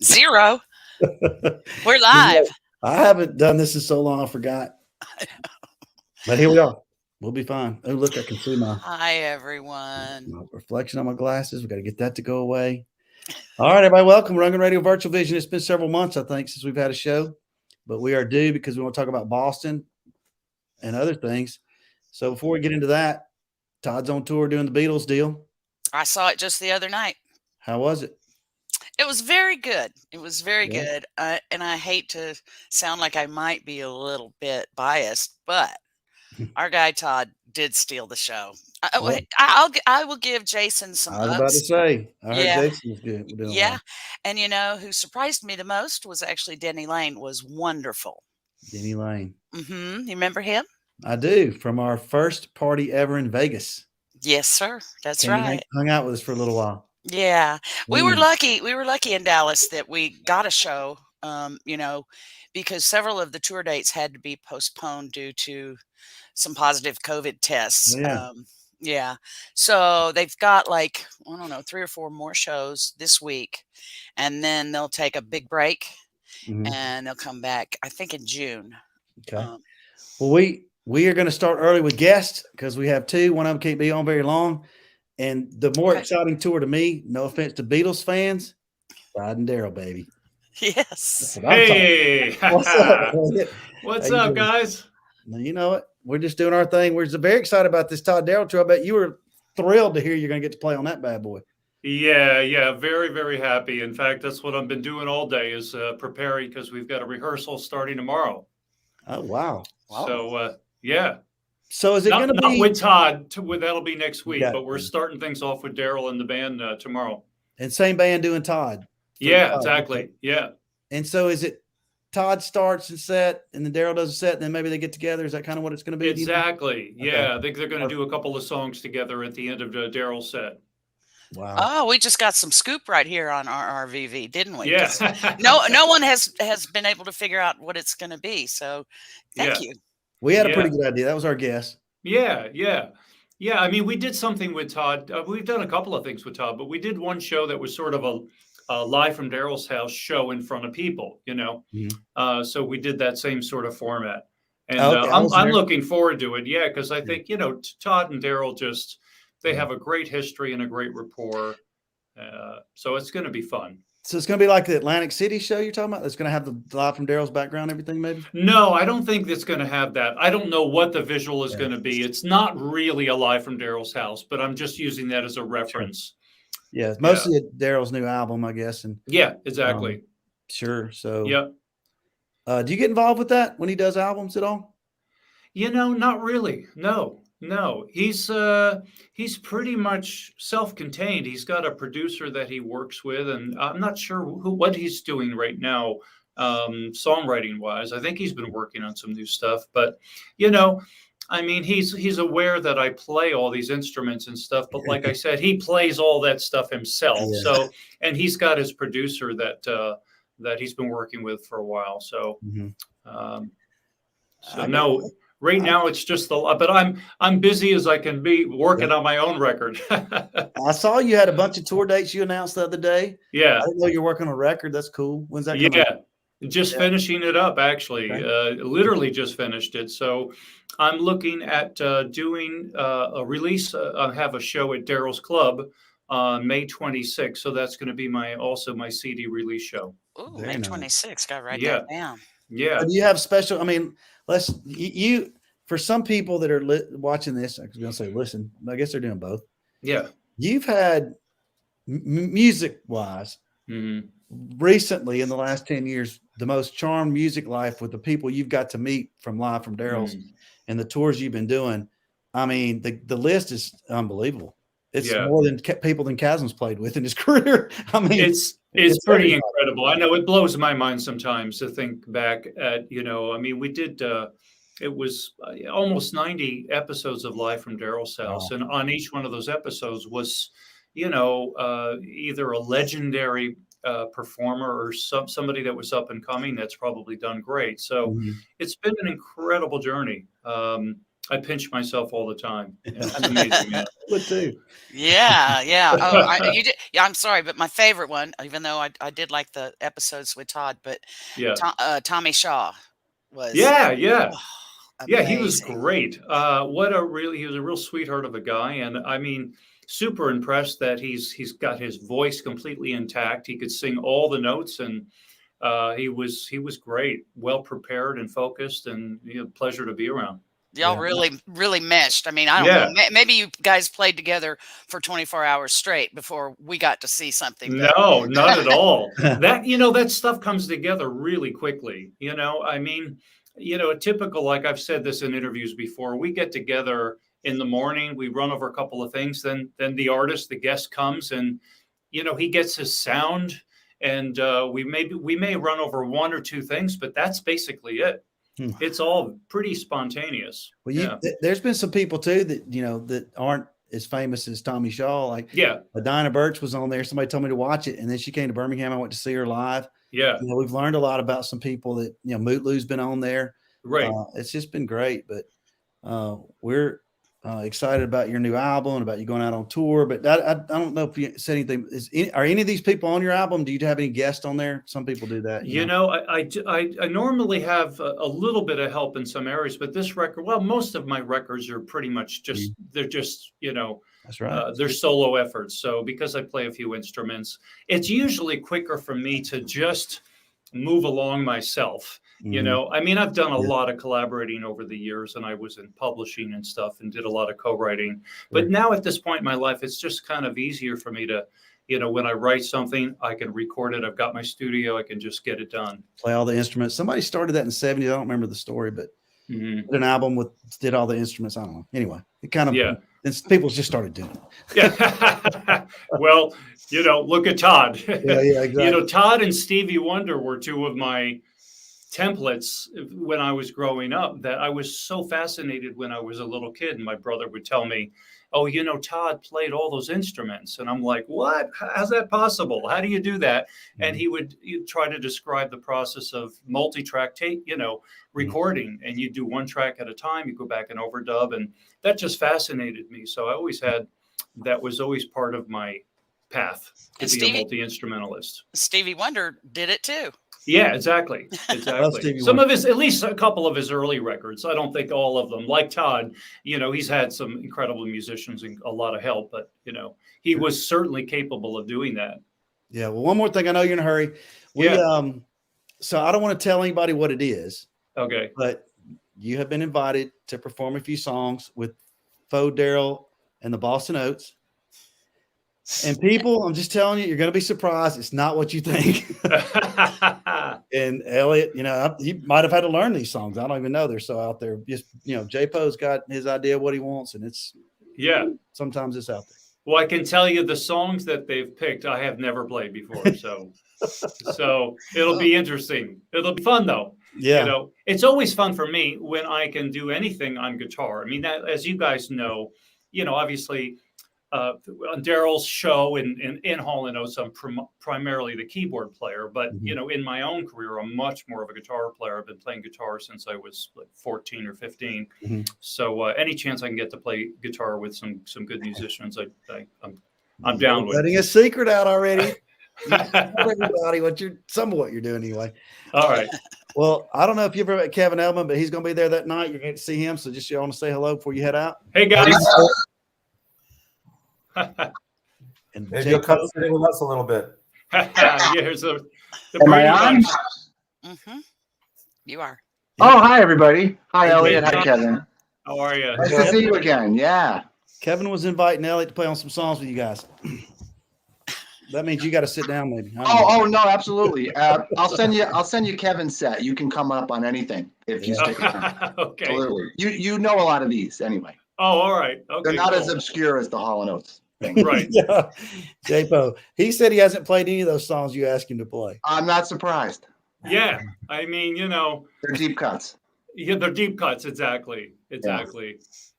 Zero. We're You live. know, I haven't done this in so long, I forgot. But here we are. We'll be fine. Oh, look, I can see Hi, everyone. my reflection on my glasses. We got to get that to go away. All right, everybody, welcome. Rundgren Radio Virtual Vision. It's been several months, I think, since we've had a show, but we are due because we want to talk about Boston and other things. So before we get into that, Todd's on tour doing the Beatles deal. I saw it just the other night. How was it? It was very good. It was very Yeah. good. And I hate to sound like I might be a little bit biased, but our guy Todd did steal the show. Well, I will give Jason some I was about to ups. say, I heard Yeah, Jason was good. We're doing yeah. well. And who surprised me the most was actually Denny Lane was wonderful. Denny Lane. You remember him? I do, from our first party ever in Vegas. Yes, sir. That's Came and right. hung out with us for a little while. Yeah, we were Mm. lucky. We were lucky in Dallas that we got a show. Because several of the tour dates had to be postponed due to some positive COVID tests. Yeah. Yeah, so they've got like I don't know 3 or 4 more shows this week, and then they'll take a big break Mhm. and they'll come back. I think in June. Okay. Um, Well, we are going to start early with guests because we have two. One of them can't be on very long. And the more okay. exciting tour to me, no offense to Beatles fans, Rod and Daryl, baby. That's Yes. what I'm talking. Hey, What's up? Elliot? How what's you up, doing? guys? Now, you know it. We're just doing our thing. We're just very excited about this Todd Daryl tour. I bet you were thrilled to hear you're going to get to play on that bad boy. Yeah, very, very happy. In fact, that's what I've been doing all day is preparing because we've got a rehearsal starting tomorrow. Oh, wow. Wow. So yeah, So is it going not to not be with Todd. That'll be next week. got But we're starting things off with Daryl and the band tomorrow. and same band doing Todd? For Yeah, Todd. exactly. Okay. Yeah. And so is it Todd starts and set, and then Daryl does a set, and then maybe they get together? Is that kind of what it's going to be? Exactly. Okay. Yeah, I think they're going to do a couple of songs together at the end of Daryl's set. Wow. Oh, we just got some scoop right here on our RVV, didn't we? Yeah. 'Cause no one has been able to figure out what it's going to be. So, thank Yeah. you. We had a pretty Yeah. good idea. That was our guess. Yeah. I mean, we did something with Todd. We've done a couple of things with Todd, but we did one show that was sort of a live from Daryl's house show in front of people, Mhm. So we did that same sort of format. And Oh, okay, I was I'm there. looking forward to it. Yeah, because I Yeah. think, Todd and Daryl they Yeah. have a great history and a great rapport. So it's going to be fun. So it's going to be like the Atlantic City show you're talking about? It's going to have the live from Daryl's background, everything, maybe? No, I don't think it's going to have that. I don't know what the visual is Yeah. going to be. It's not really a live from Daryl's house, but I'm just using that as a reference. Yeah, it's mostly Daryl's new album, I guess. And Yeah, exactly. sure. So, Yep. Do you get involved with that when he does albums at all? Not really. No. He's pretty much self-contained. He's got a producer that he works with, and I'm not sure what he's doing right now, songwriting wise. I think he's been working on some new stuff, but I mean, he's aware that I play all these instruments and stuff, but like I said, he plays all that stuff himself. Yeah. So, and he's got his producer that he's been working with for a while. So, Mhm. no. Right now, it's just but I'm busy as I can be working on my own record. I saw you had a bunch of tour dates you announced the other day. Yeah, I didn't know you're working on a record. That's cool. When's that coming out? just finishing it up. Actually, Okay. literally just finished it. So I'm looking at doing a release. I have a show at Daryl's Club on May 26th. So that's going to be my CD release show. Ooh, Very May nice. 26th. Got to write Yeah. that down. Yeah. Do you have special? I mean, you for some people that are watching this, I was going to say listen. I guess they're doing both. Yeah. You've had music wise Mhm. recently in the last 10 years the most charmed music life with the people you've got to meet from live from Daryl's and the tours you've been doing. I mean, the list is unbelievable. It's more than people than Chasm's played with in his career. I mean, it's pretty incredible. I know it blows my mind sometimes to think back at, I mean, we did, it was almost 90 episodes of Live from Daryl's house. Wow. And on each one of those episodes was, either a legendary performer or somebody that was up and coming that's probably done great. So it's been an incredible journey. I pinch myself all the time. Yeah, it's amazing. Yeah. Would too. Yeah, yeah. Oh, you did. Yeah, I'm sorry, but my favorite one, even though I did like the episodes with Todd, but Yeah. Tommy Shaw was Yeah. Yeah. oh, Yeah, he was amazing. great. He was a real sweetheart of a guy, and I mean, super impressed that he's got his voice completely intact. He could sing all the notes, and he was great, well prepared and focused, and pleasure to be around. Y'all Yeah. really meshed. I mean, I don't Yeah. know. Maybe you guys played together for 24 hours straight before we got to see something. But No, not at all. That stuff comes together really quickly. I mean, typical, like I've said this in interviews before, we get together in the morning, we run over a couple of things, then the guest comes, and he gets his sound, and we may run over one or two things, but that's basically it. Hmm. It's all pretty spontaneous. Well, Yeah. there's been some people too that that aren't as famous as Tommy Shaw. Like Yeah. Dinah Birch was on there. Somebody told me to watch it, and then she came to Birmingham. I went to see her live. Yeah. We've learned a lot about some people that Mootlu's been on there. Right. It's just been great. But we're excited about your new album and about you going out on tour. But I don't know if you said anything. Are any of these people on your album? Do you have any guests on there? Some people do that. I normally have a little bit of help in some areas, but this record, well, most of my records are pretty much they're just, That's right. they're solo efforts. So because I play a few instruments, it's usually quicker for me to just move along myself. I mean, I've done a lot of collaborating over the years, and I was in publishing and stuff and did a lot of co-writing. But now at this point in my life, it's just kind of easier for me to, when I write something, I can record it. I've got my studio. I can just get it done. Play all the instruments. Somebody started that in the 70s. I don't remember the story, but did an album did all the instruments. I don't know. Anyway, it kind of, people just started doing it. Yeah. Well, look at Todd. Yeah, exactly. Todd and Stevie Wonder were two of my templates when I was growing up that I was so fascinated when I was a little kid. And my brother would tell me, oh, Todd played all those instruments. And I'm like, what? How's that possible? How do you do that? And he'd try to describe the process of multi-track tape, recording. And you do one track at a time, you go back and overdub. And that just fascinated me. So I always that was always part of my path to be a multi-instrumentalist. Stevie Wonder did it too. Yeah, exactly. Some of his, at least a couple of his early records. I don't think all of them. Like Todd, he's had some incredible musicians and a lot of help, but he was certainly capable of doing that. Yeah. Well, one more thing. I know you're in a hurry. So I don't want to tell anybody what it is. Okay. But you have been invited to perform a few songs with Daryl and the Boston Oats. And people, I'm just telling you, you're going to be surprised. It's not what you think. And Elliot, he might have had to learn these songs. I don't even know they're so out there. Just, J-Po's got his idea of what he wants, and sometimes it's out there. Well, I can tell you the songs that they've picked, I have never played before. So it'll be interesting. It'll be fun though. Yeah. It's always fun for me when I can do anything on guitar. I mean, as you guys know, obviously, on Daryl's show in Hall & Oates, I'm primarily the keyboard player, but in my own career, I'm much more of a guitar player. I've been playing guitar since I was like 14 or 15. So any chance I can get to play guitar with some good musicians, I'm down with. Letting a secret out already. Everybody, some of what you're doing anyway. All right. Well, I don't know if you've ever met Kevin Ellman, but he's going to be there that night. You're going to see him. So just you want to say hello before you head out. Hey guys. And maybe you'll come sit with us a little bit. Here's the Am I on? You are. Oh, hi everybody. Hi Elliot. Hi Kevin. How are you? Nice to see you again. Yeah. Kevin was inviting Elliot to play on some songs with you guys. That means you got to sit down, maybe. Oh no, absolutely. I'll send you Kevin's set. You can come up on anything if you stick around. Okay. Absolutely. You know a lot of these anyway. Oh, all right. Okay. They're not as obscure as the Hall & Oates thing. Right. Yeah. J-Po. He said he hasn't played any of those songs you asked him to play. I'm not surprised. Yeah. I mean, they're deep cuts. Yeah, they're deep cuts. Exactly. Yeah.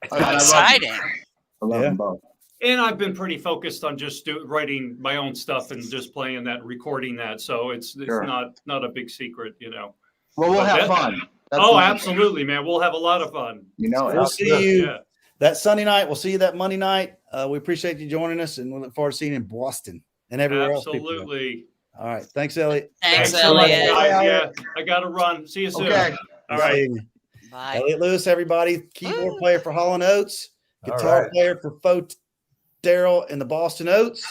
Exciting. I love them both. And I've been pretty focused on just writing my own stuff and just playing that, recording that. So it's Sure. not a big secret, Well, we'll have fun. Oh, absolutely, man. We'll have a lot of fun. You know, We'll see you Yeah. that Sunday night. We'll see you that Monday night. We appreciate you joining us, and we look forward to seeing you in Boston and everywhere else. Absolutely. All right. Thanks, Elliot. Thanks, so much, Elliot. guys. Yeah, I got to run. See you soon. Okay. All right. See you. Bye. Elliot Lewis, everybody. Keyboard Woo. player for Hall & Oates. All Guitar right. player for Daryl and the Boston Oats.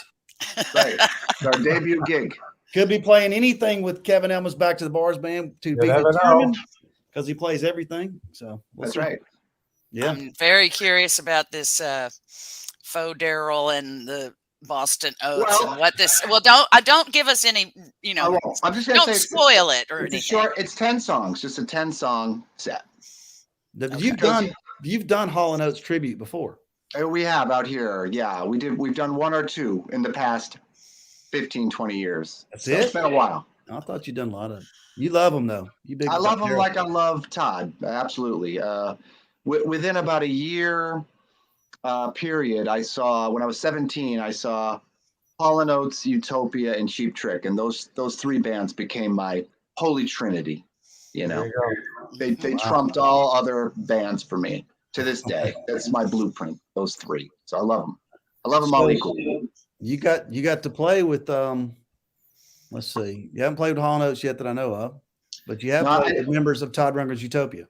Right. It's our debut gig. Could be playing anything with Kevin Ellman's Back to the Bars band to be never determined because he plays everything. So That's see. right. Yeah. I'm very curious about this faux Daryl and the Boston Oats Well- and what this. Well, don't give us any. You I know, won't. I'm just gonna don't say spoil it or it's a anything. short. It's 10 songs, just a 10-song set. You've done Hall & Oates tribute before. We have out here. Yeah, we've done one or two in the past 15, 20 years. That's So it? It's been a while. I thought you'd done a lot of. You love them though. You big. I love them Daryl. like I love Todd. Absolutely. Within about a year period, I saw, when I was 17, I saw Hall & Oates, Utopia, and Cheap Trick, and those three bands became my holy trinity. You know, There you go. they trumped all other bands for me to this day. That's my blueprint. Those three. So I love them. I love them all equally. You got to play with let's see. You haven't played with Hall & Oates yet that I know of, but you have No, played with members of Todd Rundgren's Utopia.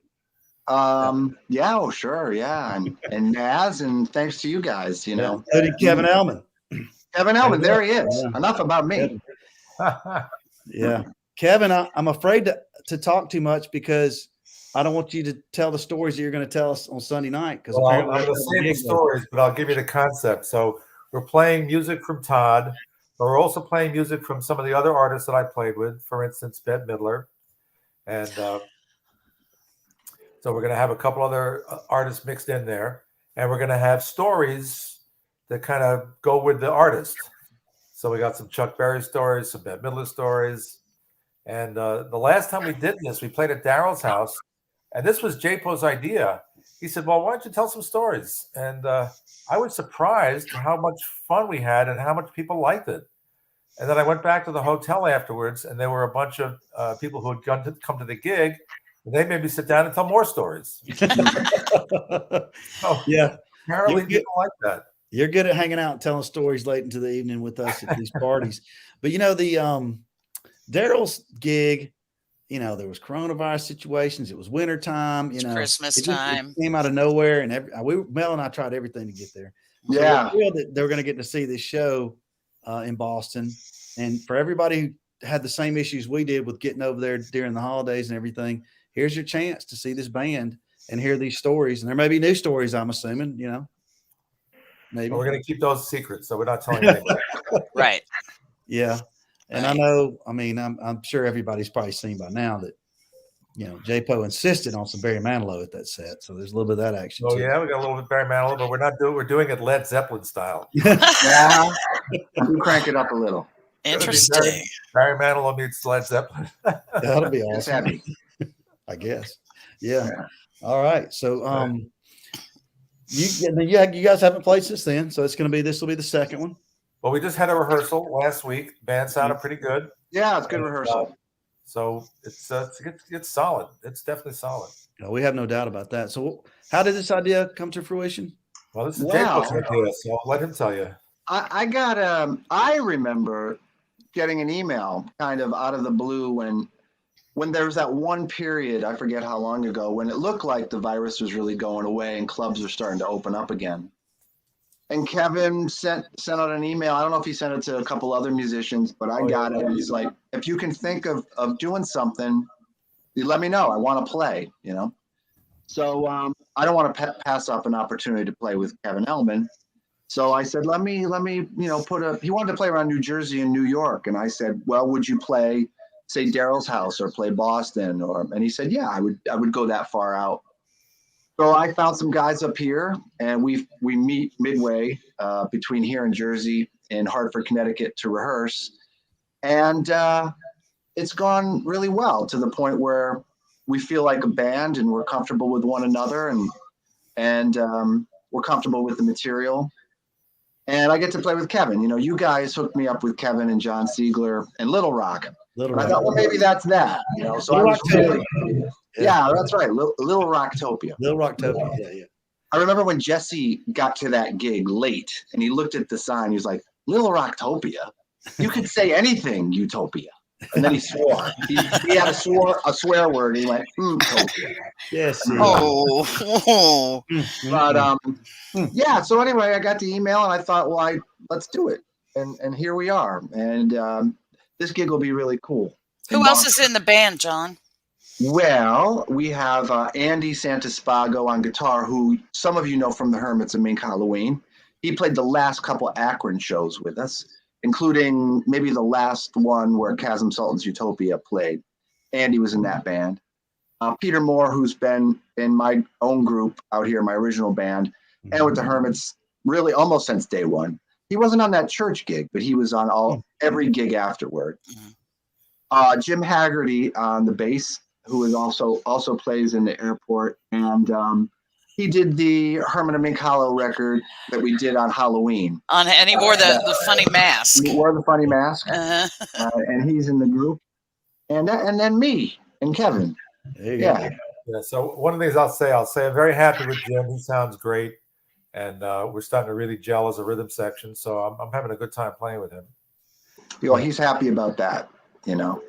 Yeah, oh sure, yeah, and Naz, and thanks to you guys, you know. Including Kevin Ellman. Kevin Ellman, there he is. Yeah. Enough about me. Yeah. Kevin, I'm afraid to talk too much because I don't want you to tell the stories that you're going to tell us on Sunday night. Because Well, I'm going to save the stories, but I'll give you the concept. So we're playing music from Todd, but we're also playing music from some of the other artists that I played with. For instance, Bette Midler, and so we're going to have a couple other artists mixed in there, and we're going to have stories that kind of go with the artist. So we got some Chuck Berry stories, some Bette Midler stories. And the last time we did this, we played at Daryl's house, and this was J-Po's idea. He said, well, why don't you tell some stories? And I was surprised how much fun we had and how much people liked it. And then I went back to the hotel afterwards, and there were a bunch of people who had come to the gig, and they made me sit down and tell more stories. So, yeah. Apparently people like that. You're good at hanging out and telling stories late into the evening with us at these parties. But, you know, the Daryl's gig, you know, there was coronavirus situations. It was wintertime. You know, Christmas it time. came out of nowhere. And Mel and I tried everything to get there. So Yeah. we're thrilled that they're going to get to see this show in Boston. And for everybody who had the same issues we did with getting over there during the holidays and everything, here's your chance to see this band and hear these stories. And there may be new stories, I'm assuming, you know. Maybe. But we're going to keep those secrets, so we're not telling anyone. Right. Yeah. And I know, I mean, I'm sure everybody's probably seen by now that, you know, J-Po insisted on some Barry Manilow at that set. So there's a little bit of that action. Oh, too. yeah, we got a little bit Barry Manilow, but we're doing it Led Zeppelin style. Yeah. You crank it up a little. Interesting. Barry Manilow meets Led Zeppelin. That'll be It's awesome. heavy. I guess. Yeah. Yeah. All right. So, you guys haven't played since then. So this will be the second one. Well, we just had a rehearsal last week. Band sounded pretty good. Yeah, it's good rehearsal. So it's solid. It's definitely solid. No, we have no doubt about that. So how did this idea come to fruition? Well, this is Wow. J-Po's idea, so I'll let him tell you. I remember getting an email kind of out of the blue when there was that one period, I forget how long ago, when it looked like the virus was really going away and clubs were starting to open up again. And Kevin sent out an email. I don't know if he sent it to a couple other musicians, but I got it. He's like, if you can think of doing something, you let me know. I want to play, you know? So I don't want to pass up an opportunity to play with Kevin Ellman. So I said, let me, you know, he wanted to play around New Jersey and New York. And I said, well, would you play, say, Daryl's house or play Boston? And he said, yeah, I would go that far out. So I found some guys up here, and we meet midway between here and Jersey in Hartford, Connecticut to rehearse. And it's gone really well to the point where we feel like a band and we're comfortable with one another and we're comfortable with the material. and I get to play with Kevin. You know, you guys hooked me up with Kevin and John Siegler and Little Rock. Little And I Rock. thought, well, maybe that's that. You know, so Little I was Rocktopia. really, yeah, that's right, Little Rocktopia. Little Rocktopia. Yeah. I remember when Jesse got to that gig late, and he looked at the sign. He was like, "Little Rocktopia. You could say anything, Utopia." And then he swore. He had a swear word. He went, "Topia." Yes. Oh, But yeah. So anyway, I got the email, and I thought, well, let's do it, and here we are. And this gig will be really cool. who else is in the band, John? Well, we have Andy Santispago on guitar, who some of you know from the Hermits and Mink Halloween. He played the last couple Akron shows with us, including maybe the last one where Chasm Sultan's Utopia played. Andy was in that band. Peter Moore, who's been in my own group out here, my original band, and with the Hermits really almost since day one. He wasn't on that church gig, but he was on every gig afterward. Jim Haggerty on the bass, who is also plays in the airport, and he did the Herman and Mink Hollow record that we did on Halloween. And he wore the funny mask. He wore the funny mask, Uh-huh. and he's in the group, and then me and Kevin. There you Yeah. go. Yeah. So one of the things I'll say I'm very happy with Jim. He sounds great, and we're starting to really gel as a rhythm section. So I'm having a good time playing with him. You know, he's happy about that. You know.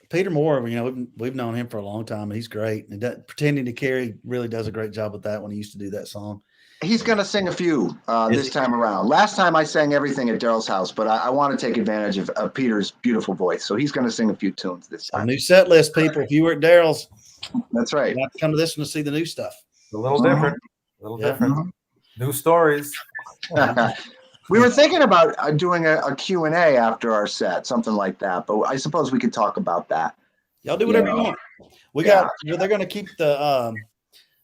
Peter Moore, you know, we've known him for a long time, and he's great. And Pretending to Carry really does a great job with that when he used to do that song. He's going to sing a few this time around. Last time I sang everything at Daryl's house, but I want to take advantage of Peter's beautiful voice. So he's going to sing a few tunes this A time. new set list, people. If you were at Daryl's, That's right. you have to come to this one to see the new stuff. A little different. A little different. New stories. We were thinking about doing a Q&A after our set, something like that. But I suppose we could talk about that. Y'all do whatever you want. They're going to keep the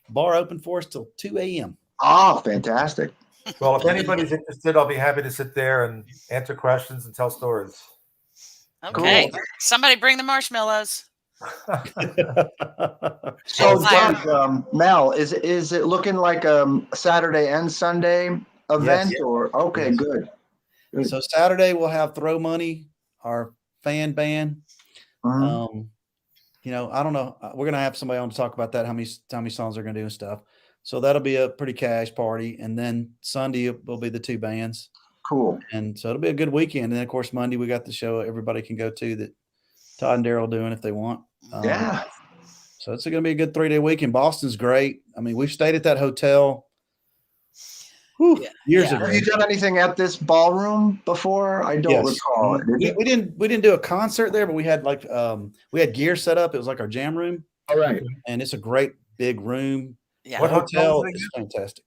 bar open for us till 2 a.m. Oh, fantastic. Well, if anybody's interested, I'll be happy to sit there and answer questions and tell stories. Okay. Cool. Somebody bring the marshmallows. So, Fire. Mel, is it looking like a Saturday and Sunday event? Yes. Or okay, Yes. good. So Saturday we'll have Throw Money, our fan band. Mhm. You know, I don't know. We're gonna have somebody on to talk about that. How many songs they're gonna do and stuff. So that'll be a pretty cash party. And then Sunday will be the two bands. Cool. And so it'll be a good weekend. And then of course Monday we got the show everybody can go to that Todd and Daryl doing if they want. Yeah. So it's going to be a good 3-day weekend. Boston's great. I mean, we've stayed at that hotel years ago. Have you done anything at this ballroom before? I don't recall. We didn't do a concert there, but we had we had gear set up. It was like our jam room. All right. And it's a great big room. Yeah. What Hotel hotel is is fantastic.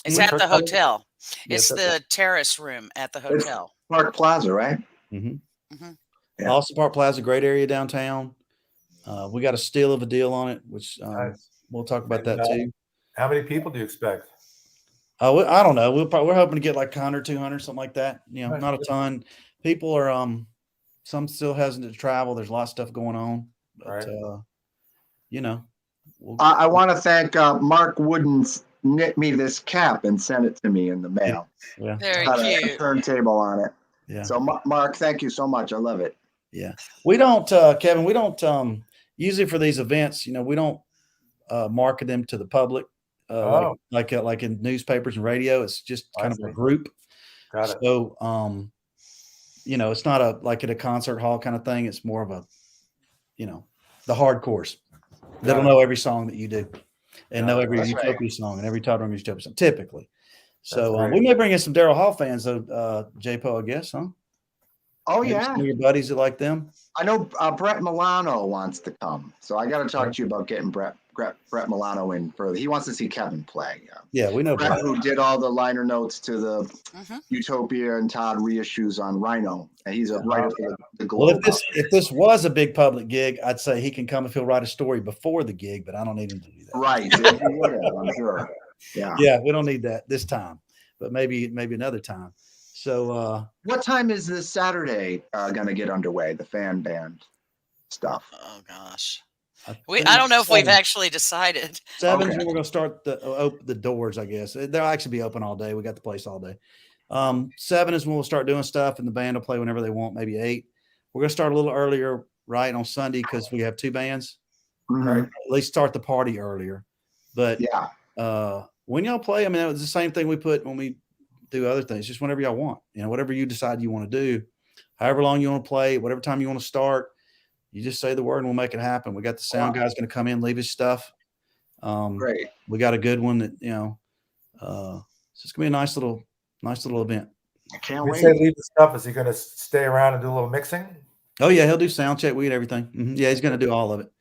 It's at the hotel. Yes, It's the terrace room at the hotel. Park Plaza, right? Mm-hmm. Yeah. Austin Park Plaza, great area downtown. We got a steal of a deal on it, which Nice. we'll talk about that too. How many people do you expect? I don't know. We're hoping to get like 100, 200, something like that. You know, Right. not a ton. People are some still hesitant to travel. There's a lot of stuff going on. But, Right. you know, I want to thank Mark Wooden's knit me this cap and sent it to me in the mail. yeah, Very Got a cute. turntable on it. yeah, So Mark, thank you so much. I love it. yeah. We don't, Kevin. We don't usually for these events. You know, we don't market them to the public. Like in newspapers and radio. It's just kind of a group. Got it. So, you know, it's not like at a concert hall kind of thing. It's more of a, you know, the hardcores that'll know every song that you do and know every Utopia song and every Todd Rundgren Utopia song, typically. So we may bring in some Daryl Hall fans, though, J-Po, I guess, huh? Oh, Maybe yeah. some of your buddies that like them. I know Brett Milano wants to come. So I got to talk to you about getting Brett Milano in further. He wants to see Kevin play. Yeah, we know Brett, who did all the liner notes to the Mhm. Utopia and Todd reissues on Rhino. And he's a writer for the Globe. Well, if this was a big public gig, I'd say he can come if he'll write a story before the gig, but I don't need him to do that. Right. Yeah, he would have, I'm sure. Yeah. Yeah, we don't need that this time, but maybe another time. So What time is this Saturday going to get underway, the fan band stuff? Oh gosh. I don't know if we've seven. actually decided. Seven's Okay. when we're going to start the doors, I guess. They'll actually be open all day. We got the place all day. 7 is when we'll start doing stuff, and the band will play whenever they want, maybe 8. We're going to start a little earlier, right, on Sunday because we have 2 bands. Mhm. At least start the party earlier. But Yeah. when y'all play, I mean, it was the same thing we put when we do other things, just whenever y'all want, whatever you decide you want to do, however long you want to play, whatever time you want to start, you just say the word and we'll make it happen. We got the sound guy's going to come in, leave his stuff. Great. We got a good one that, so it's going to be a nice little event. I can't When you wait. say leave the stuff, is he going to stay around and do a little mixing? Oh yeah. He'll do sound check. We get everything. Yeah. He's going to do all of it.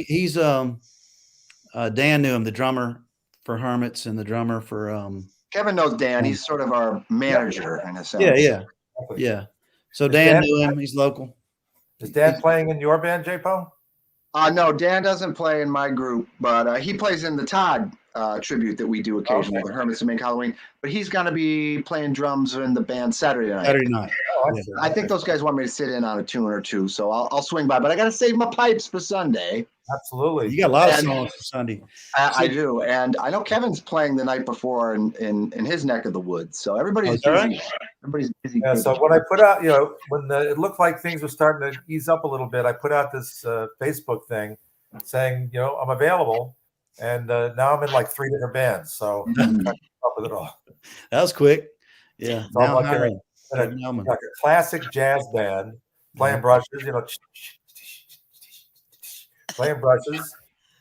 He's Dan Newham, the drummer for Hermits and the drummer for, Kevin knows Dan. He's sort of our manager in a sense. yeah. So Is Dan Dan- knew him. He's local. Is Dan playing in your band, J-Po? No, Dan doesn't play in my group, but he plays in the Todd tribute that we do occasionally, the Hermits of Make Halloween. But he's going to be playing drums in the band Saturday night. Saturday night. Oh, Yeah. I think those guys want me to sit in on a tune or two, so I'll swing by. But I got to save my pipes for Sunday. Absolutely. You got a lot of And- songs for Sunday. I do, and I know Kevin's playing the night before in his neck of the woods. So everybody's is that busy. right? Everybody's busy. Yeah, so when I put out, when it looked like things were starting to ease up a little bit, I put out this Facebook thing saying, I'm available. And now I'm in like 3 different bands. So I'm up with it all. That was quick. Yeah. So I'm Now like hiring. in Kevin Ellman. like a classic jazz band playing brushes, playing brushes.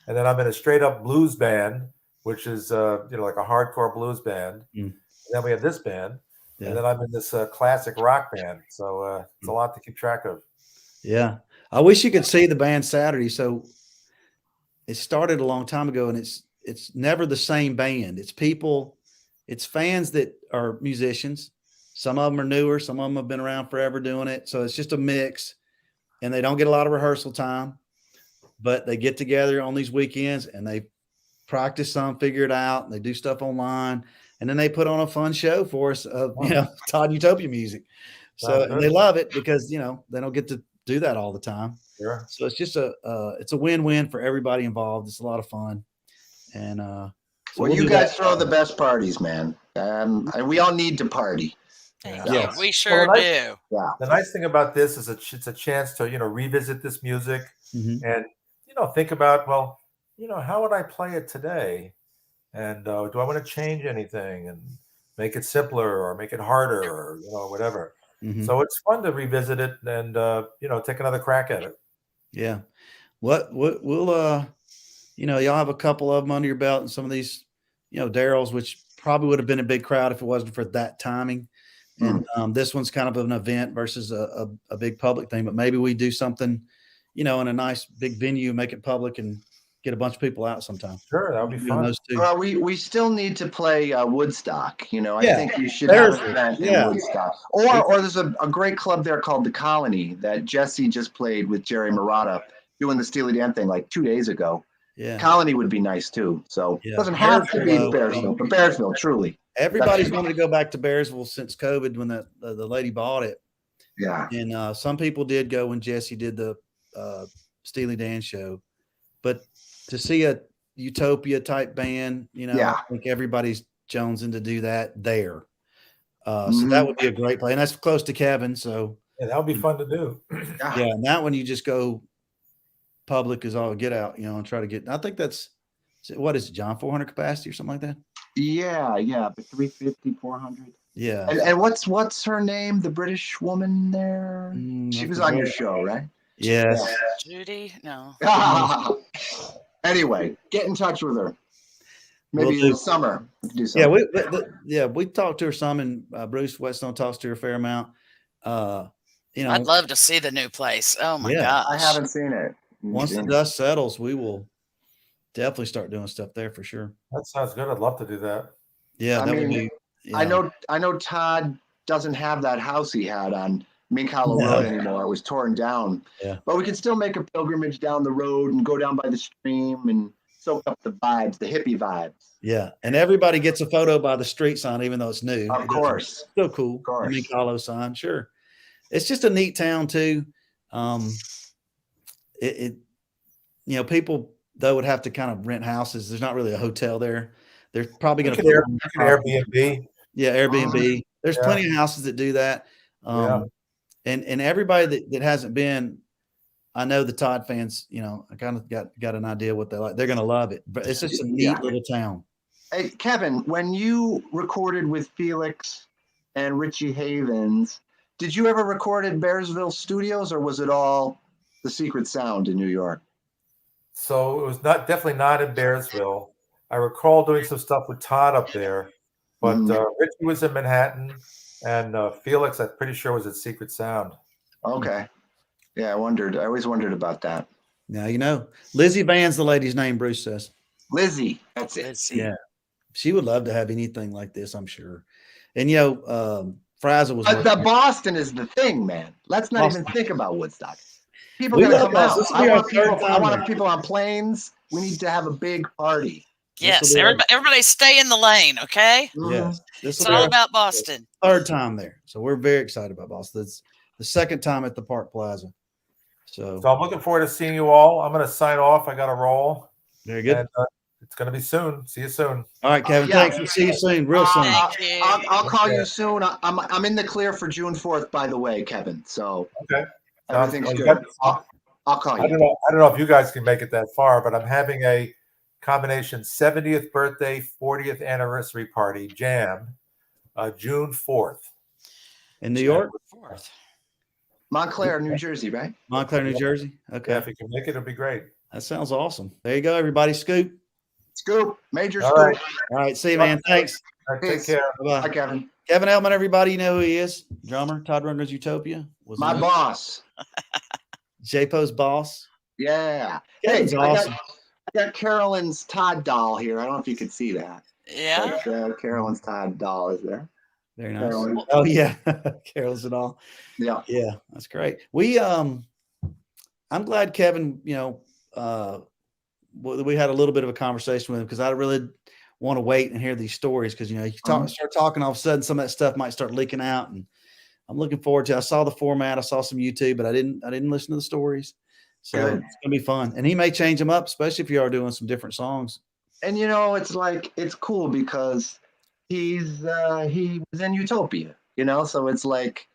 And then I'm in a straight up blues band, which is, like a hardcore blues band. And then we have this band. Yeah. And then I'm in this classic rock band. So it's a lot to keep track of. Yeah. I wish you could see the band Saturday. So it started a long time ago, and it's never the same band. It's people, it's fans that are musicians. Some of them are newer. Some of them have been around forever doing it. So it's just a mix, and they don't get a lot of rehearsal time, but they get together on these weekends and they practice some, figure it out, and they do stuff online. And then they put on a fun show for us of, Todd Utopia music. So, and they love it because, they don't get to do that all the time. Sure. So it's just it's a win-win for everybody involved. It's a lot of fun. And, so well, you guys throw the best parties, man. And we all need to party. Yes. We sure Well, do. Yeah. The nice thing about this is it's a chance to, revisit this music and, think about, how would I play it today? And do I want to change anything and make it simpler or make it harder or, whatever. So it's fun to revisit it and, take another crack at it. Yeah. What we'll, y'all have a couple of them under your belt and some of these, Daryl's, which probably would have been a big crowd if it wasn't for that timing. And this one's kind of an event versus a big public thing, but maybe we do something, in a nice big venue, make it public and get a bunch of people out sometime. Sure. That would be fun. Those two. Well, we still need to play Woodstock. I think you should There's have an event yeah. in Woodstock. Or there's a great club there called The Colony that Jesse just played with Jerry Murata doing the Steely Dan thing like 2 days ago. Yeah. Colony would be nice too. So Yeah. it doesn't have to be Bearsville, Bearsville, but Bearsville, truly. Everybody's wanted to go back to Bearsville since COVID when the lady bought it. Yeah. And some people did go when Jesse did the Steely Dan show. But to see a Utopia type band, I think everybody's jonesing to do that there. So that would be a great play. And that's close to Kevin. So Yeah, that would be fun to do. yeah, and that one you just go public is all get out, and try to get. I think that's what is it, John, 400 capacity or something like that. Yeah, but 350, 400. Yeah. And what's her name? The British woman there. She was on your show, right? Yes. Judy? No. Anyway, get in touch with her. Maybe in the summer. We can do something. We talked to her some, and Bruce Whetstone talks to her a fair amount. I'd love to see the new place. Oh my gosh. I haven't seen it. Once the dust settles, we will definitely start doing stuff there for sure. That sounds good. I'd love to do that. Yeah, that would be. I know Todd doesn't have that house he had on Mink Hollow Road anymore. It was torn down. Yeah. But we can still make a pilgrimage down the road and go down by the stream and soak up the vibes, the hippie vibes. Yeah, and everybody gets a photo by the street sign, even though it's new. Of course. So cool. Of course. The Mink Hollow sign, sure. It's just a neat town too. people though would have to kind of rent houses. There's not really a hotel there. They're probably You going to can put Airbnb. Yeah, Airbnb. There's Yeah. plenty of houses that do that. Yeah. And everybody that hasn't been, I know the Todd fans, I kind of got an idea what they like. They're going to love it. But it's just a neat little town. Hey, Kevin, when you recorded with Felix and Richie Havens, did you ever record at Bearsville Studios, or was it all the Secret Sound in New York? So it was definitely not in Bearsville. I recall doing some stuff with Todd up there, but Richie was in Manhattan, and Felix, I'm pretty sure, was at Secret Sound. Okay. Yeah, I always wondered about that. Now Lizzie Van's the lady's name, Bruce says. Lizzie, that's it. Yeah. She would love to have anything like this, I'm sure. And Fraza was the Boston is the thing, man. Let's not even think about Woodstock. People We gotta love come out. Boston. This will I be our want third time there. people on planes. We need to have a big party. Yes, everybody stay in the lane, okay? Yes. It's all about Boston. Third time there. So we're very excited about Boston. It's the second time at the Park Plaza. So I'm looking forward to seeing you all. I'm going to sign off. I got to roll. Very good. And, it's going to be soon. See you soon. All right, Kevin. Thanks. We'll see you soon. Real soon. I'll call you soon. I'm in the clear for June 4th, by the way, Kevin. So okay, everything's good. I'll call you. I don't know if you guys can make it that far, but I'm having a combination 70th birthday, 40th anniversary party jam, June 4th. In New York? 4th. Montclair, New Jersey, right? Montclair, New Jersey. Okay. Yeah, if you can make it, it'll be great. That sounds awesome. There you go, everybody. Scoop. Major All scoop. right. All right. See you, man. Thanks. All right, take care. Bye-bye. Hi, Kevin. Kevin Ellman, everybody, you know who he is. Drummer, Todd Rundgren's Utopia. Was My boss. J-Po's boss. Yeah. Kevin's awesome. I got Carolyn's Todd doll here. I don't know if you could see that. Yeah. But, Carolyn's Todd doll is there. Very nice. Carolyn. Oh yeah. Carol's and all. Yeah. Yeah, that's great. I'm glad Kevin, we had a little bit of a conversation with him because I really want to wait and hear these stories because you start talking, all of a sudden some of that stuff might start leaking out, and I'm looking forward to. I saw the format, I saw some YouTube, but I didn't listen to the stories, so Good. It's gonna be fun. And he may change them up, especially if you are doing some different songs. And it's cool because he was in Utopia, so it's like,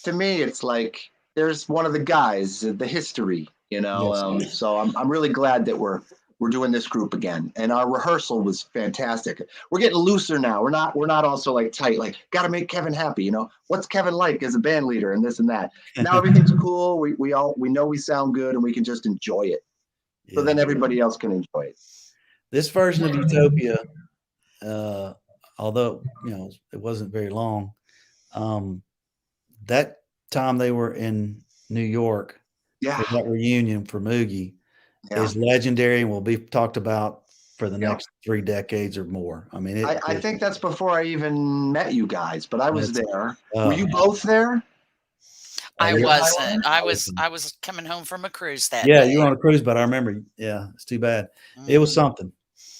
to me, it's like there's one of the guys, the history, Yes. So I'm really glad that we're doing this group again, and our rehearsal was fantastic. We're getting looser now. We're not also like tight, like got to make Kevin happy. What's Kevin like as a band leader and this and that. Now everything's cool. We know we sound good and we can just enjoy it. So then everybody else can enjoy it. This version of Utopia, although it wasn't very long, that time they were in New York for that reunion for Moogie is legendary and will be talked about for the next 3 decades or more. I mean, I think that's before I even met you guys, but I was there. Were you both there? I wasn't. I was coming home from a cruise that day. day. You were on a cruise, but I remember. Yeah, it's too bad. It was something.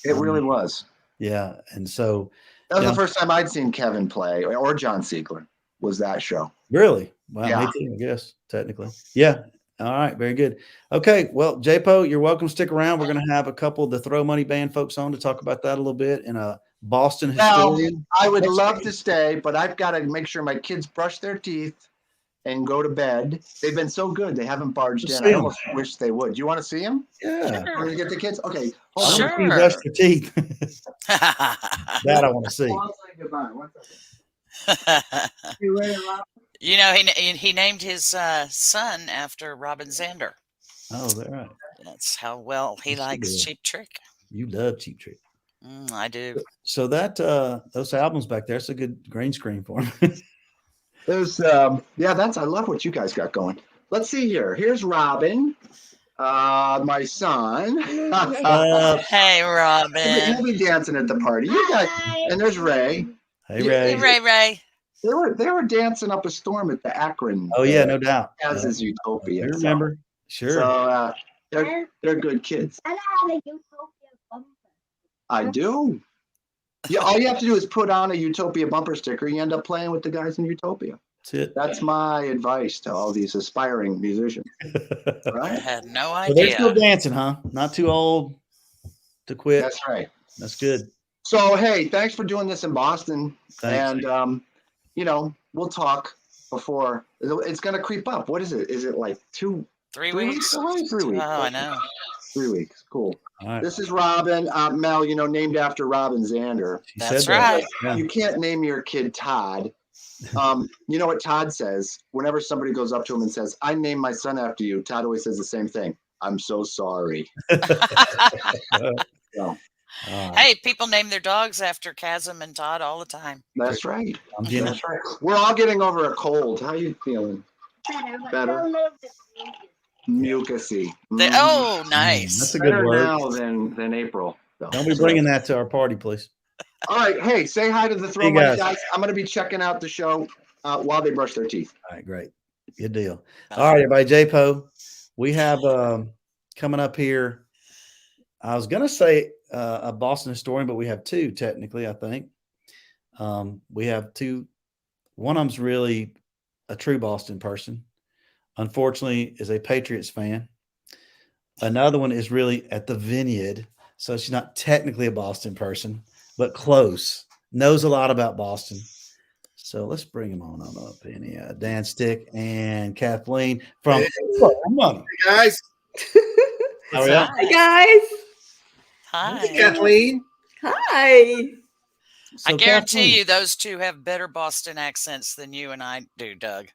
It really was. Yeah, and so that was the first time I'd seen Kevin play, or John Siegler. Was that show? Really? Wow, me too, I guess, technically. Yeah. All right, very good. Okay, well, J-Po, you're welcome to stick around. We're going to have a couple of the Throw Money Band folks on to talk about that a little bit, and a Boston historian. I would love to stay, but I've got to make sure my kids brush their teeth and go to bed. They've been so good. They haven't barged in. I almost wish they would. Do you want to see them? Yeah. We're going to get the kids? Okay. Hold on. You brush their teeth. That I want to see. Goodbye. 1 second. You later, Rob? He named his son after Robin Zander. Oh, is that right? That's how well he likes Cheap Trick. You love Cheap Trick. I do. So that those albums back there, it's a good green screen for them. There's I love what you guys got going. Let's see here. Here's Robin, my son. Hey, Robin. He'll be dancing at the party. You guys, and there's Ray. Hey, Ray. Hey, Ray. They were dancing up a storm at the Akron. Oh yeah, no doubt. As is Utopia. You remember? Sure. So they're good kids. And I have a Utopia bumper. I do. Yeah, all you have to do is put on a Utopia bumper sticker. You end up playing with the guys in Utopia. That's it. That's my advice to all these aspiring musicians. I Right? had no So they're still idea. dancing, huh? Not too old to quit. That's right. That's good. So, hey, thanks for doing this in Boston. Thanks. And, we'll talk before it's going to creep up. What is it? Is it like 3 3 weeks. weeks away? 3 weeks. Oh, I know. 3 weeks. Cool. All right. This is Robin. Mel, named after Robin Zander. She That's said that. right. Yeah. You can't name your kid Todd. You know what Todd says? Whenever somebody goes up to him and says, I named my son after you, Todd always says the same thing. I'm so sorry. So, All right. Hey, people name their dogs after Chasm and Todd all the time. that's right. I'm Jimmy. That's right. We're all getting over a cold. How you feeling? Better? Mucusy. Mhm. Oh, That's nice. a good Better word. now than April. So. Don't be bringing that to our party, please. All right. Hey, say hi to the Throw Hey, Money guys. guys. I'm going to be checking out the show while they brush their teeth. All right, great. Good deal. All right, everybody. JPO, we have coming up here. I was going to say a Boston historian, but we have two technically, I think. We have two. One of them's really a true Boston person. Unfortunately, is a Patriots fan. Another one is really at the Vineyard. So she's not technically a Boston person, but close. Knows a lot about Boston. So let's bring them on up. Dan Stick and Kathleen from Money. Hey guys. How are you? Hi, guys. Hi. Hey, Kathleen. Hi. I guarantee you those two have better Boston accents than you and I do, Doug.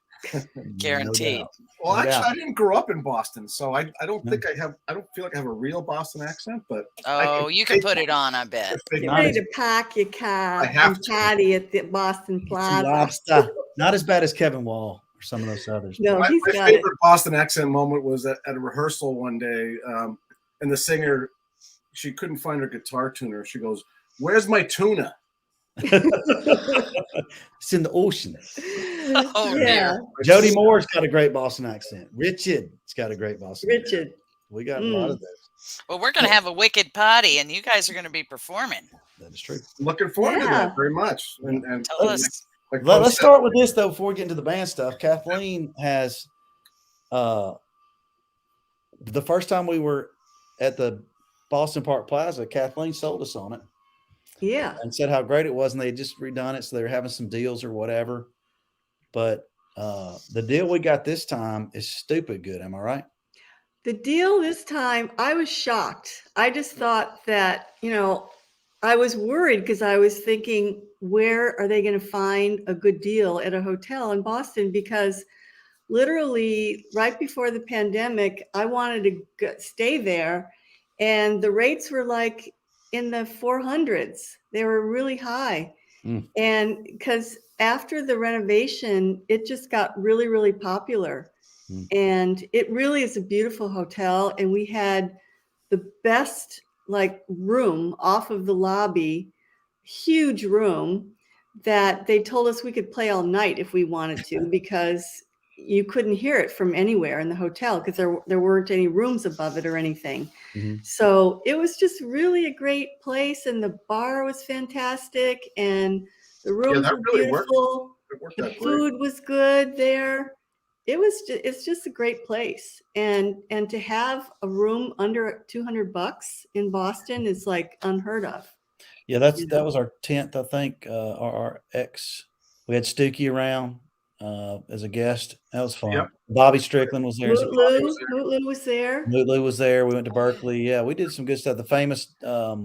Guaranteed. doubt. Well, No actually, doubt. I didn't grow up in Boston, so I don't think I don't feel like I have a real Boston accent, but Oh, you can put it on, I bet. Get Not ready as- to park your car I have and to. party at the Boston Some Plaza. lobster. Not as bad as Kevin Wall or some of those others. No, my he's my got it. favorite Boston accent moment was at a rehearsal one day, and the singer, she couldn't find her guitar tuner. She goes, "Where's my tuna?" It's in the ocean. Oh, yeah, dear. Jody Moore's got a great Boston accent. Richard's got a great Boston accent. Richard. We got a lot of those. Well, we're going to have a wicked party, and you guys are going to be performing. That is true. Looking forward to Yeah. that very much. And Tell us. like Let's Poe start with this though before we get into the band stuff. Kathleen has the first time we were at the Boston Park Plaza, Kathleen sold us on it Yeah. and said how great it was, and they had just redone it, so they were having some deals or whatever. But the deal we got this time is stupid good. Am I right? The deal this time, I was shocked. I just thought that, I was worried because I was thinking, where are they going to find a good deal at a hotel in Boston? Because literally right before the pandemic, I wanted to stay there, and the rates were like in the 400s. They were really high. Mm. And because after the renovation, it just got really, really popular. Mm. And it really is a beautiful hotel. And we had the best room off of the lobby, huge room that they told us we could play all night if we wanted to, because you couldn't hear it from anywhere in the hotel because there weren't any rooms above it or anything. Mm-hmm. So it was just really a great place, and the bar was fantastic, and the rooms that were really worked. beautiful. it worked The out great. food was good there. It's just a great place, and to have a room under $200 in Boston is like unheard of. Yeah, that was our 10th, I think. Our ex, we had Stookie around as a guest. That was fun. Yep. Bobby Strickland was there. Lulu was there. Lulu was there. We went to Berkeley. Yeah, we did some good stuff. The famous, what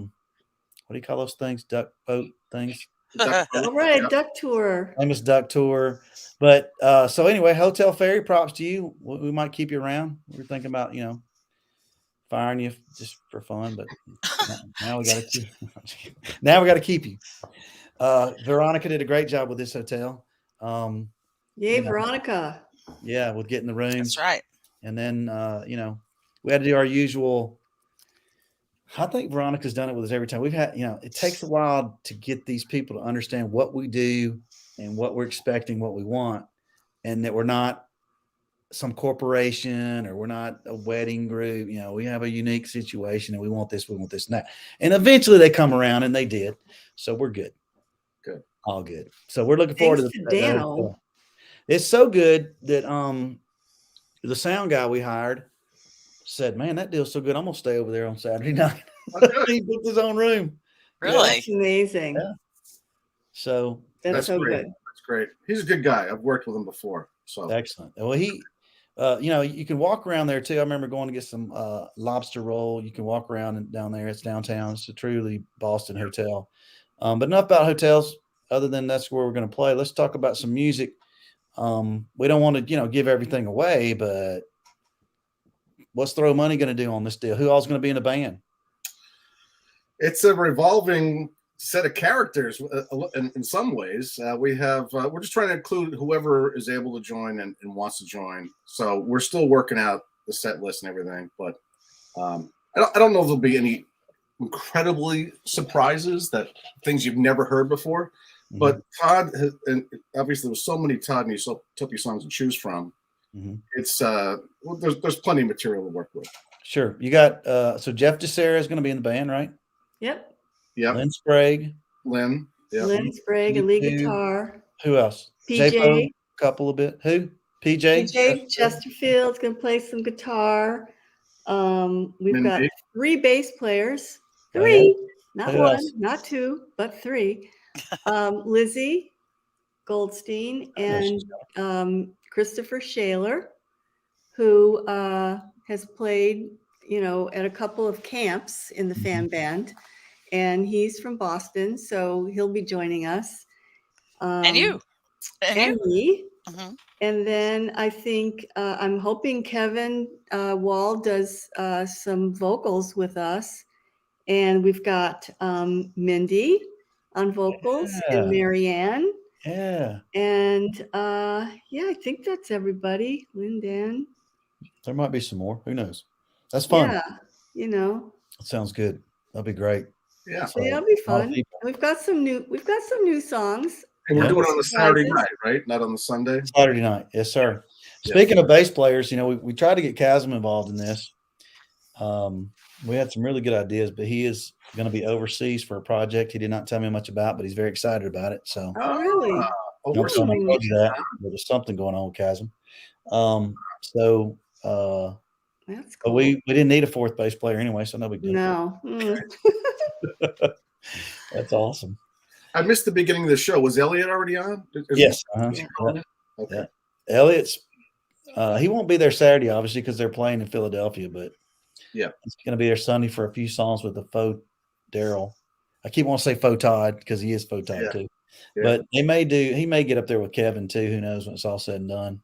do you call those things? Duck boat things. All right, duck tour. Famous duck tour. But so anyway, Hotel Ferry, props to you. We might keep you around. We were thinking about, firing you just for fun, but now we got to keep you. Veronica did a great job with this hotel. Yay, Veronica. Yeah, with getting the rooms. That's right. And then, we had to do our usual. I think Veronica's done it with us every time. We've had, it takes a while to get these people to understand what we do and what we're expecting, what we want, and that we're not some corporation or we're not a wedding group. We have a unique situation and we want this and that. And eventually they come around, and they did. So we're good. Good. All good. So we're looking forward Thanks to to Dano. It's so good that the sound guy we hired said, "Man, that deal's so good. I'm gonna stay over there on Saturday night." He booked his own room. Really? That's amazing. Yeah. So That's, That's so great. good. That's great. He's a good guy. I've worked with him before. So excellent. Well, you can walk around there too. I remember going to get some lobster roll. You can walk around and down there. It's downtown. It's a truly Boston hotel. But enough about hotels. Other than that's where we're going to play. Let's talk about some music. We don't want to, give everything away, but what's Throw Money going to do on this deal? Who all's going to be in the band? it's a revolving set of characters in some ways. We're just trying to include whoever is able to join and wants to join. So we're still working out the set list and everything, but I don't know if there'll be any incredibly surprises, that things you've never heard before. Mm-hmm. But Todd and obviously there's so many Todd and Utopia songs to choose from. Mm-hmm. It's there's plenty of material to work with. Sure. You got so Jeff DeSera is going to be in the band, right? Yep. Yep. Lynn Sprague. Lynn. Yep. Lynn Sprague and lead You- guitar. Who else? PJ. J-Po, couple a bit. Who? PJ. PJ Chesterfield's going to play some guitar. We've got Mindy. 3 bass players. Oh, 3, yeah? not Who 1, else? not 2, but 3. Lizzie Goldstein and Christopher Shaler, who has played, at a couple of camps in the fan band, and he's from Boston, so he'll be joining us. And you. And me. Mhm. And then I think I'm hoping Kevin Wall does some vocals with us. And we've got Mindy on vocals and Marianne. Yeah. And I think that's everybody. Lindan. There might be some more. Who knows? That's fun. Yeah, That sounds good. That'll be great. Yeah. So that'll be a lot of fun. people. We've got some new songs. And we're Yeah. doing it on a Saturday Surprises. night, right? Not on the Sunday. Saturday night. Yes, sir. Yeah. Speaking of bass players, we tried to get Chasm involved in this. We had some really good ideas, but he is going to be overseas for a project he did not tell me much about, but he's very excited about it. So Oh, really? Oh, don't tell me I told you that, Overseas. but there's something going on with Chasm. That's But cool. we didn't need a 4th bass player anyway, so no big deal. No. That's awesome. I missed the beginning of the show. Was Elliot already on? Yes. Yeah. Okay. Yeah. Elliot's he won't be there Saturday, obviously, because they're playing in Philadelphia, but Yeah. he's going to be there Sunday for a few songs with the faux Daryl. I keep wanting to say faux Todd because he is faux Todd Yeah. too. Yeah. But he may get up there with Kevin too. Who knows when it's all said and done.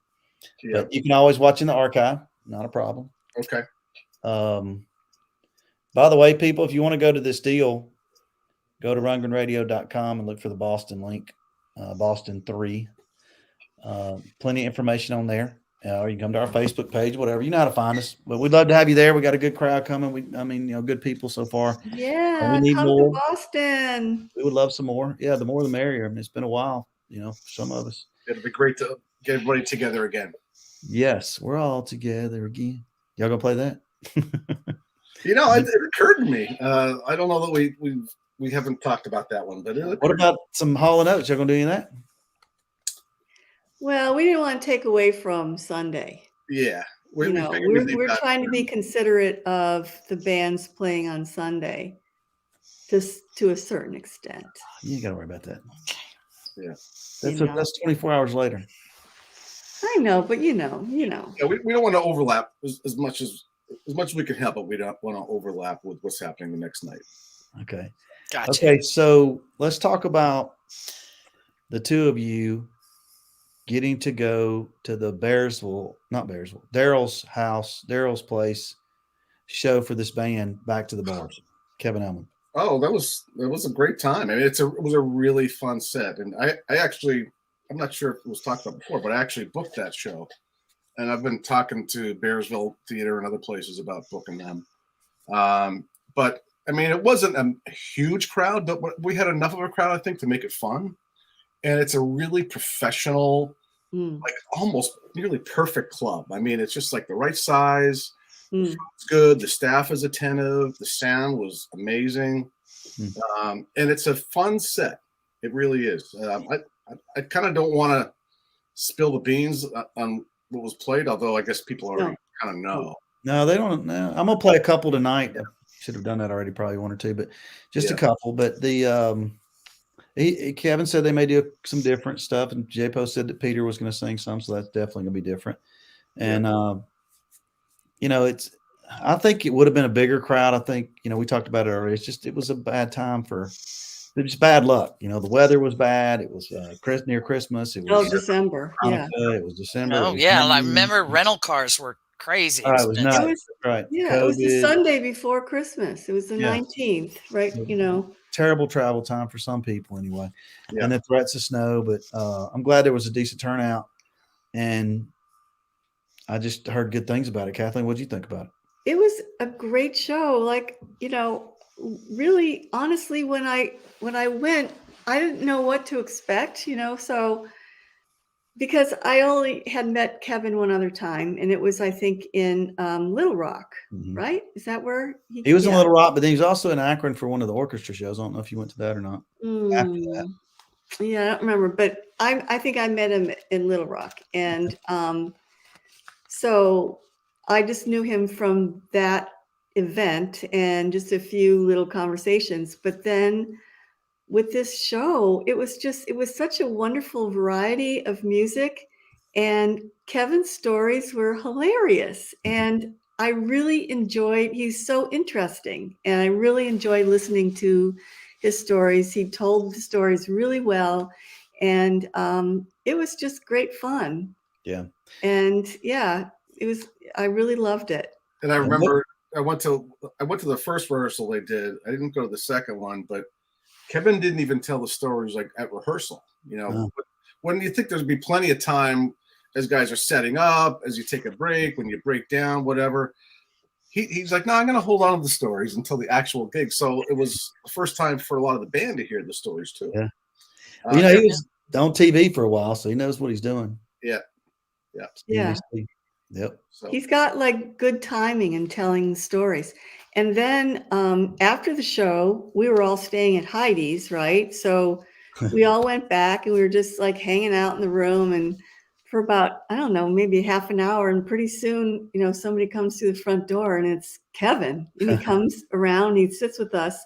Yeah. But you can always watch in the archive. Not a problem. Okay. By the way, people, if you want to go to this deal, go to rundgrenradio.com and look for the Boston link, Boston 3. Plenty of information on there. Or you can come to our Facebook page, whatever. You know how to find us. But we'd love to have you there. We got a good crowd coming. Good people so far. Yeah, we need come more. to Boston. We would love some more. Yeah, the more the merrier. I mean, it's been a while, for some of us. It'll be great to get everybody together again. Yes, we're all together again. Y'all gonna play that? It occurred to me. I don't know that we haven't talked about that one, but What about some Hall and Oates? Y'all gonna do any of that? Well, we didn't want to take away from Sunday. yeah. We figured we'd We're leave that trying to be considerate of the bands playing on Sunday, to a certain extent. You ain't gotta worry about that. Yeah. That's 24 hours later. I know, but Yeah, we don't want to overlap as much as we can help, but we don't want to overlap with what's happening the next night. Okay. Gotcha. Okay, so let's talk about the two of you getting to go to the Daryl's house, Daryl's place show for this band, Back to the Bars, Kevin Ellman. Oh, that was a great time. I mean, it was a really fun set, and I actually, I'm not sure if it was talked about before, but I actually booked that show, and I've been talking to Bearsville Theater and other places about booking them. But I mean, it wasn't a huge crowd, but we had enough of a crowd, I think, to make it fun. And it's a really professional, like almost nearly perfect club. I mean, it's just like the right size. It's good. The staff is attentive. The sound was amazing. And it's a fun set. It really is. I kind of don't want to spill the beans on what was played? Although I guess people already kind of know. No, they don't. No, I'm gonna play a couple tonight. I should have done that already, probably one or two, but just a couple. But the Kevin said they may do some different stuff, and J-Po said that Peter was going to sing some, so that's definitely going to be different. And you know, I think it would have been a bigger crowd. I think, you know, we talked about it earlier. It was a bad time it was bad luck. You know, the weather was bad. It was near Christmas. It was December. Yeah. It was December. Oh, yeah. I remember rental cars were crazy. It was nuts. It was, right. Yeah, COVID. it was the Sunday before Christmas. It was the 19th, right? You know, terrible travel time for some people anyway. Yeah. And the threats of snow, but I'm glad there was a decent turnout. And I just heard good things about it. Kathleen, what did you think about it? it was a great show. Like, you know, really, honestly, when I went, I didn't know what to expect, you know, so because I only had met Kevin one other time, and it was, I think, in Little Rock, right? Is that where he was in Little Rock? But then he was also in Akron for one of the orchestra shows. I don't know if you went to that or not. After that. Yeah, I don't remember, but I think I met him in Little Rock, and so I just knew him from that event and just a few little conversations. But then with this show, it was such a wonderful variety of music, and Kevin's stories were hilarious, and I really enjoyed, he's so interesting, and I really enjoyed listening to his stories. He told the stories really well, and it was just great fun. Yeah. And yeah, I really loved it. And I remember I went to the first rehearsal they did. I didn't go to the second one, but Kevin didn't even tell the stories like at rehearsal, you know. But when you think there'd be plenty of time as guys are setting up, as you take a break, when you break down, whatever. He's like, no, I'm going to hold on to the stories until the actual gig. So it was the first time for a lot of the band to hear the stories too. Yeah. You know, he was on TV for a while, so he knows what he's doing. Yeah. Yeah. Yeah. Yep. So He's got like good timing in telling stories. And then after the show, we were all staying at Heidi's, right? So we all went back and we were just like hanging out in the room, and for about, I don't know, maybe half an hour. And pretty soon, you know, somebody comes to the front door and it's Kevin. And he comes around, he sits with us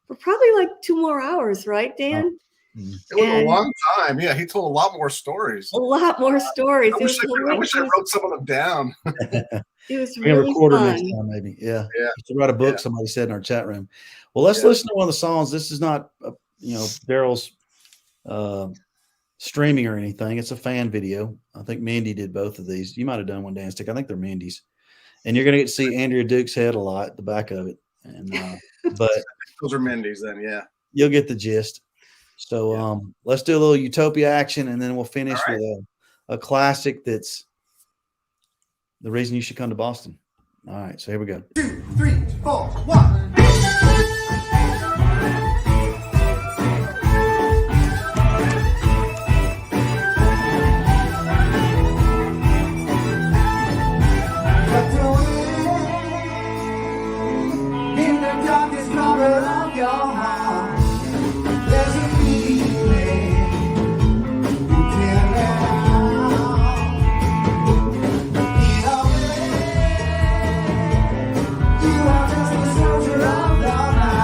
for probably like 2 more hours, right, Dan? it was a long time. Yeah, he told a lot more stories. A lot more stories. I wish I wrote some of them down. It was We're gonna really record fun. next time, maybe. Yeah. Yeah. You should write a book. Somebody said in our chat room. Well, let's listen to one of the songs. This is not, you know, Daryl's streaming or anything. It's a fan video. I think Mandy did both of these. You might have done one, Dan Stick. I think they're Mandy's. And you're gonna get to see Andrea Duke's head a lot at the back of it. And but Those are Mindy's then, yeah. you'll get the gist. So let's do a little Utopia action, and then we'll finish with a classic that's the reason you should come to Boston. All right, so here we go. 2, 3, 4, 1. In the darkest corner of your heart, there's a feeling you can't let out. In a way, you are just a soldier of the night.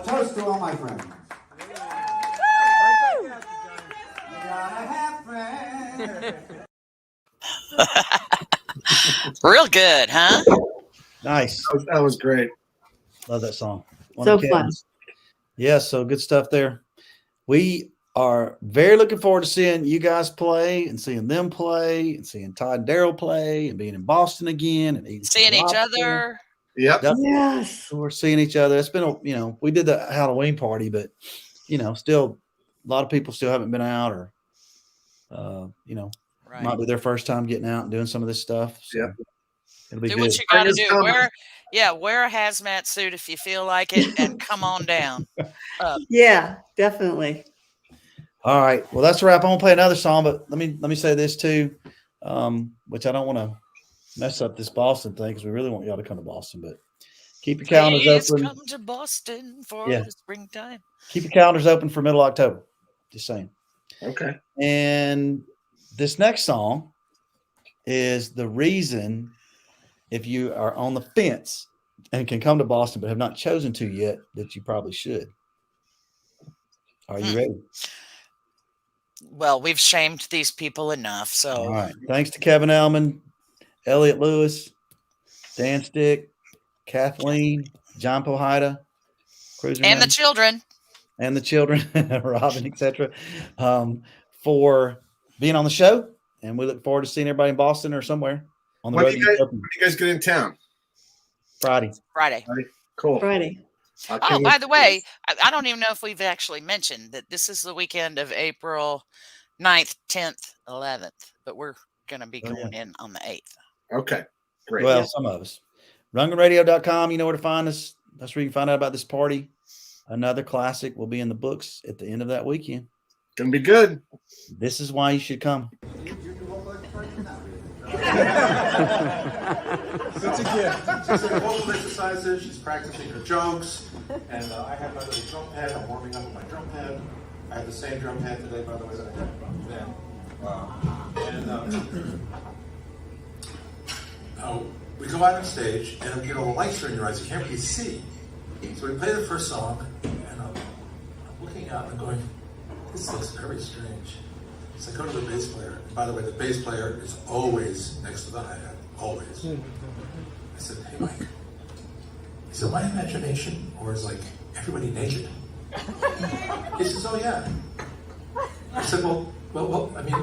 Toast to all my friends. You gotta have friends. Real good, huh? Nice. That was great. Love that song. One So of fun. Kevin's. Yeah, so good stuff there. We are very looking forward to seeing you guys play and seeing them play and seeing Todd and Daryl play and being in Boston again and eating Seeing each lobster. other. Yep. Yep. Yes. So we're seeing each other. It's been we did the Halloween party, but still a lot of people still haven't been out or Right. might be their first time getting out and doing some of this stuff. So Yep. it'll be Do good. what you got to Spring is do. coming. Wear a hazmat suit if you feel like it, and come on down. Yeah, definitely. All right. Well, that's a wrap. I'm gonna play another song, but let me say this too, which I don't want to mess up this Boston thing because we really want y'all to come to Boston. But keep your calendars Please open. come to Boston for Yeah. the springtime. Keep your calendars open for middle of October. Just saying. Okay. And this next song is the reason, if you are on the fence and can come to Boston but have not chosen to yet, that you probably should. Are you ready? Well, we've shamed these people enough. So All right. Thanks to Kevin Ellman, Elliot Lewis, Dan Stick, Kathleen, John Powhida, Cruiser and the Man, children. and the children, Robin, etc., for being on the show. And we look forward to seeing everybody in Boston or somewhere on the When road. do you guys get in town? Friday. Friday. Cool. Friday. Oh, by the way, I don't even know if we've actually mentioned that this is the weekend of April 9th, 10th, 11th, but we're going to be going in on the 8th. Okay. Great. Well, some of us. RundgrenRadio.com, you know where to find us. That's where you can find out about this party. Another classic will be in the books at the end of that weekend. Gonna be good. This is why you should come. It's a gift. She's doing vocal exercises. She's practicing her jokes. And I have my little drum pad. I'm warming up with my drum pad. I have the same drum pad today, by the way, that I had then. We go out on stage, and the lights are in your eyes. You can't really see. So we play the first song, and I'm looking out and going, this looks very strange. So I go to the bass player. And by the way, the bass player is always next to the hi-hat. Always. I said, hey, Mike, is it my imagination, or is everybody naked? He says, oh yeah. I said, well, I mean,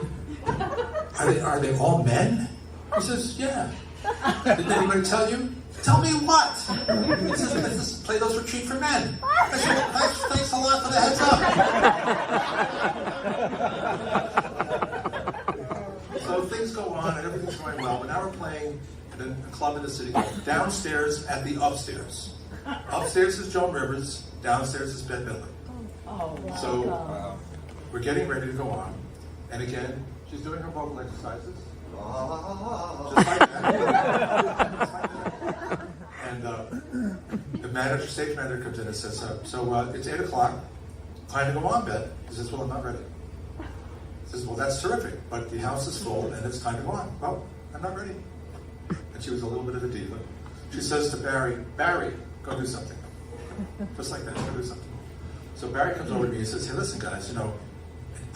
are they all men? He says, yeah. Didn't anybody tell you? Tell me what? He says, let's play those Retreat for Men. I said, well, thanks a lot for the heads up. So things go on and everything's going well, but now we're playing at a club in the city downstairs at the upstairs. Upstairs is Joan Rivers, downstairs is Bette Midler. Oh, wow. So we're getting ready to go on. And again, she's doing her vocal exercises. Just like that. Just like that. And the stage manager comes in and says, so it's 8 o'clock, time to go on, Bette. He says, well, I'm not ready. He says, well, that's terrific, but the house is full and it's time to go on. Well, I'm not ready. And she was a little bit of a diva. She says to Barry, go do something. Just like that, go do something. So Barry comes over to me and says, hey, listen, guys,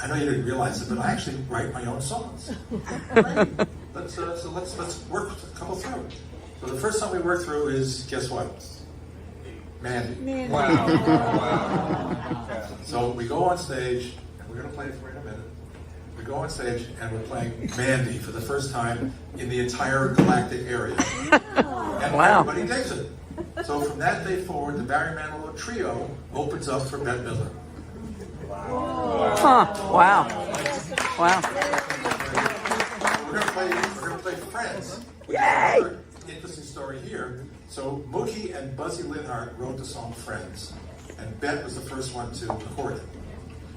I know you didn't realize it, but I actually write my own songs. Great. Let's work a couple through. So the first song we work through is, guess what? Mandy. Wow. So we go on stage, and we're going to play it for you in a minute. We go on stage, and we're playing Mandy for the first time in the entire galactic area. And everybody digs it. So from that day forward, the Barry Manilow Trio opens up for Bette Midler. Wow. We're gonna play Friends. Yay! Another interesting story here. So Mookie and Buzzy Linhart wrote the song Friends, and Bette was the first one to record it.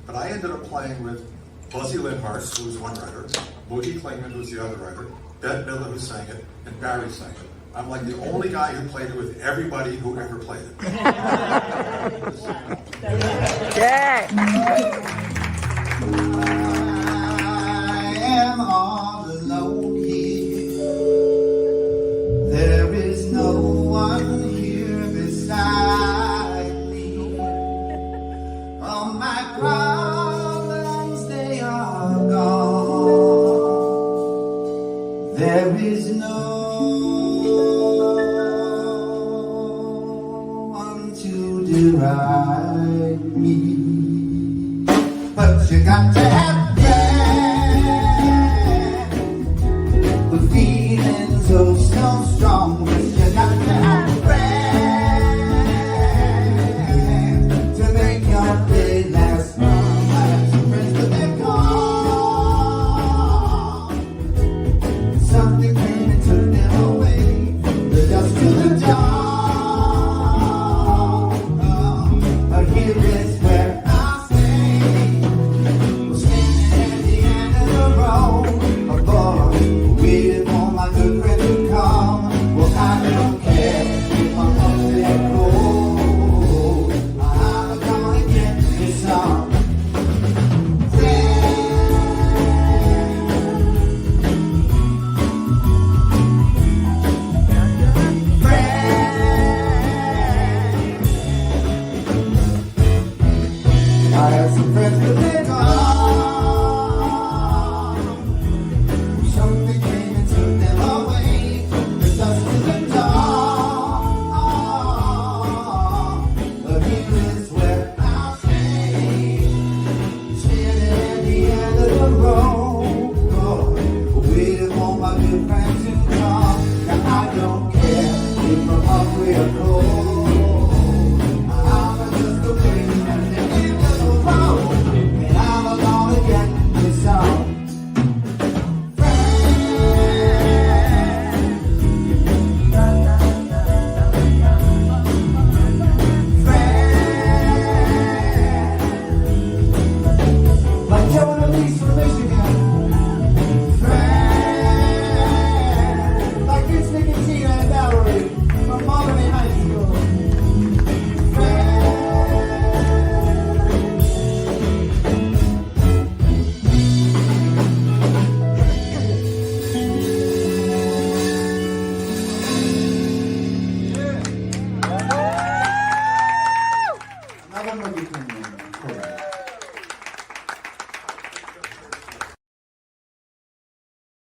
But I ended up playing with Buzzy Linhart, who was one writer, Mookie Klingman, who was the other writer, Bette Midler, who sang it, and Barry sang it. I'm like the only guy who played it with everybody who ever played it. Yay! I am all alone here. There is no one here beside me. right me. But you got to have plans. The feeling's oh so strong.